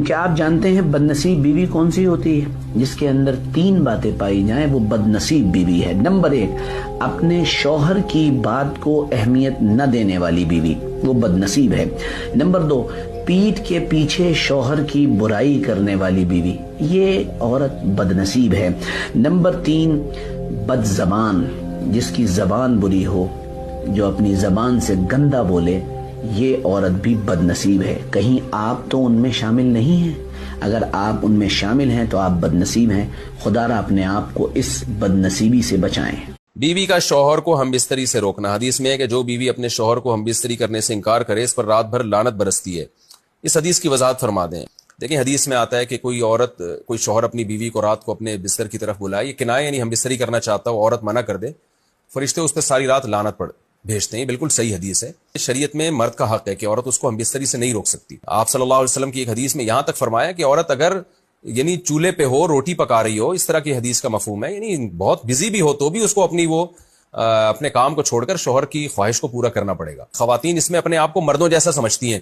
کیا آپ جانتے ہیں بدنصیب بیوی کون سی ہوتی ہے؟ جس کے اندر 3 باتیں پائی جائیں وہ بدنصیب بیوی ہے۔ نمبر 1، اپنے شوہر کی بات کو اہمیت نہ دینے والی بیوی، وہ بدنصیب ہے۔ نمبر 2، پیٹھ کے پیچھے شوہر کی برائی کرنے والی بیوی، یہ عورت بدنصیب ہے۔ نمبر 3، بد زبان، جس کی زبان بری ہو، جو اپنی زبان سے گندہ بولے، یہ عورت بھی بدنصیب ہے۔ کہیں آپ تو ان میں شامل نہیں ہیں؟ اگر آپ ان میں شامل ہیں تو آپ بدنصیب ہیں۔ خدا را اپنے آپ کو اس بدنصیبی سے بچائیں۔ بیوی کا شوہر کو ہم بستری سے روکنا۔ حدیث میں ہے کہ جو بیوی اپنے شوہر کو ہم بستری کرنے سے انکار کرے اس پر رات بھر لعنت برستی ہے۔ اس حدیث کی وضاحت فرما دیں۔ دیکھیں حدیث میں آتا ہے کہ کوئی شوہر اپنی بیوی کو رات کو اپنے بستر کی طرف بلائے، یہ کنایہ یعنی ہم بستری کرنا چاہتا ہو، عورت منع کر دے، فرشتے اس پہ ساری رات لعنت بھیجتے ہیں۔ بالکل صحیح حدیث ہے۔ شریعت میں مرد کا حق ہے کہ عورت اس کو ہم بستری سے نہیں روک سکتی۔ آپ صلی اللہ علیہ وسلم کی ایک حدیث میں یہاں تک فرمایا کہ عورت اگر یعنی چولہے پہ ہو، روٹی پکا رہی ہو، اس طرح کی حدیث کا مفہوم ہے، یعنی بہت بزی بھی ہو تو بھی اس کو اپنے کام کو چھوڑ کر شوہر کی خواہش کو پورا کرنا پڑے گا۔ خواتین اس میں اپنے آپ کو مردوں جیسا سمجھتی ہیں،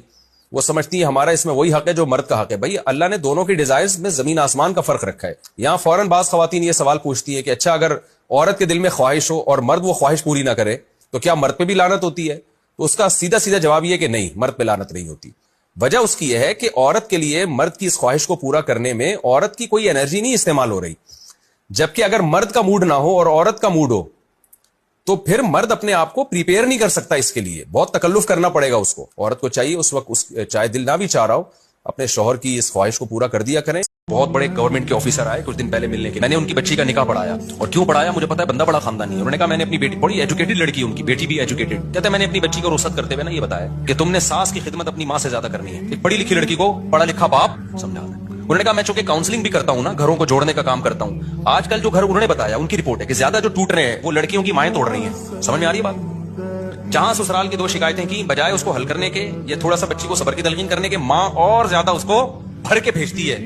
وہ سمجھتی ہیں ہمارا اس میں وہی حق ہے جو مرد کا حق ہے۔ بھائی اللہ نے دونوں کی ڈیزائرز میں زمین آسمان کا فرق رکھا ہے۔ یہاں فوراً بعض خواتین یہ سوال پوچھتی ہیں کہ اچھا اگر عورت کے دل میں خواہش ہو اور مرد وہ خواہش پوری نہ کرے تو کیا مرد پہ بھی لعنت ہوتی ہے؟ تو اس کا سیدھا جواب یہ کہ نہیں، مرد پہ لعنت نہیں ہوتی۔ وجہ اس کی یہ ہے کہ عورت کے لیے مرد کی اس خواہش کو پورا کرنے میں عورت کی کوئی انرجی نہیں استعمال ہو رہی، جبکہ اگر مرد کا موڈ نہ ہو اور عورت کا موڈ ہو تو پھر مرد اپنے آپ کو پریپیئر نہیں کر سکتا، اس کے لیے بہت تکلف کرنا پڑے گا اس کو۔ عورت کو چاہیے اس وقت چاہے دل نہ بھی چاہ رہا ہو اپنے شوہر کی اس خواہش کو پورا کر دیا کریں۔ بہت بڑے گورنمنٹ کے آفیسر آئے کچھ دن پہلے ملنے کے، میں نے ان کی بچی کا نکاح پڑھایا۔ اور کیوں پڑھایا مجھے پتا ہے، بندہ بڑا خاندانی ہے۔ انہوں نے کہا میں نے اپنی بیٹی، بڑی ایجوکیٹڈ لڑکی، ان کی بیٹی بھی ایجوکیٹڈ، کہتے ہیں میں نے اپنی بچی کو رخصت کرتے ہوئے نا یہ بتایا کہ تم نے ساس کی خدمت اپنی ماں سے زیادہ کرنی ہے۔ ایک پڑھی لکھی لڑکی کو پڑھا لکھا باپ سمجھانا ہے۔ انہوں نے کہا میں چونکہ کاؤنسلنگ بھی کرتا ہوں نا، گھروں کو جوڑنے کا کام کرتا ہوں، آج کل جو گھر انہوں نے بتایا ان کی رپورٹ ہے کہ زیادہ جو ٹوٹ رہے ہیں وہ لڑکیوں کی مائیں توڑ رہی ہیں۔ سمجھ میں آ رہی ہے بات؟ جہاں سسرال کی 2 شکایتیں کی، بجائے اس کو حل کرنے کے یا تھوڑا سا بچی کو صبر کی تلقین کرنے کے، ماں اور زیادہ اس کو بھر کے بھیجتی ہے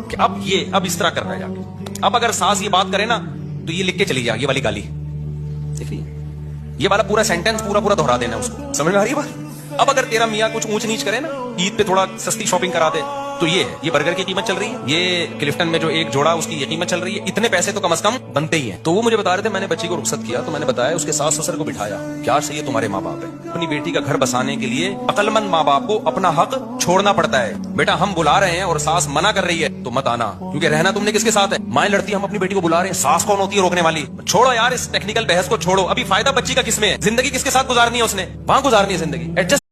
کہ اب اس طرح کر رہا ہے جا کے۔ اب اگر ساس یہ بات کرے نا تو یہ لکھ کے چلی جا، یہ والی گالی دیکھیے، یہ والا پورا سینٹینس پورا دہرا دینا اس کو۔ سمجھ میں آ رہی ہے بات؟ اب اگر تیرا میاں کچھ اونچ نیچ کرے نا، عید پہ تھوڑا سستی شاپنگ کرا دے، تو یہ برگر کی قیمت چل رہی ہے، یہ کلفٹن میں جو ایک جوڑا اس کی یہ قیمت چل رہی ہے، اتنے پیسے تو کم از کم بنتے ہی ہیں۔ تو وہ مجھے بتا رہے تھے، میں نے بچی کو رخصت کیا تو میں نے بتایا اس کے ساس سسر کو بٹھایا، کیا صحیح ہے تمہارے ماں باپ ہے، اپنی بیٹی کا گھر بسانے کے لیے عقل مند ماں باپ کو اپنا حق چھوڑنا پڑتا ہے۔ بیٹا ہم بلا رہے ہیں اور ساس منع کر رہی ہے تو مت آنا، کیونکہ رہنا تم نے کس کے ساتھ ہے؟ مائیں لڑتی ہیں، ہم اپنی بیٹی کو بلا رہے ہیں، ساس کون ہوتی ہے روکنے والی؟ چھوڑو یار اس ٹیکنیکل بحث کو، چھوڑو۔ ابھی فائدہ بچی کا کس میں ہے؟ زندگی کس کے ساتھ گزارنی ہے؟ اس نے وہاں گزارنی ہے زندگی۔ ایڈجسٹ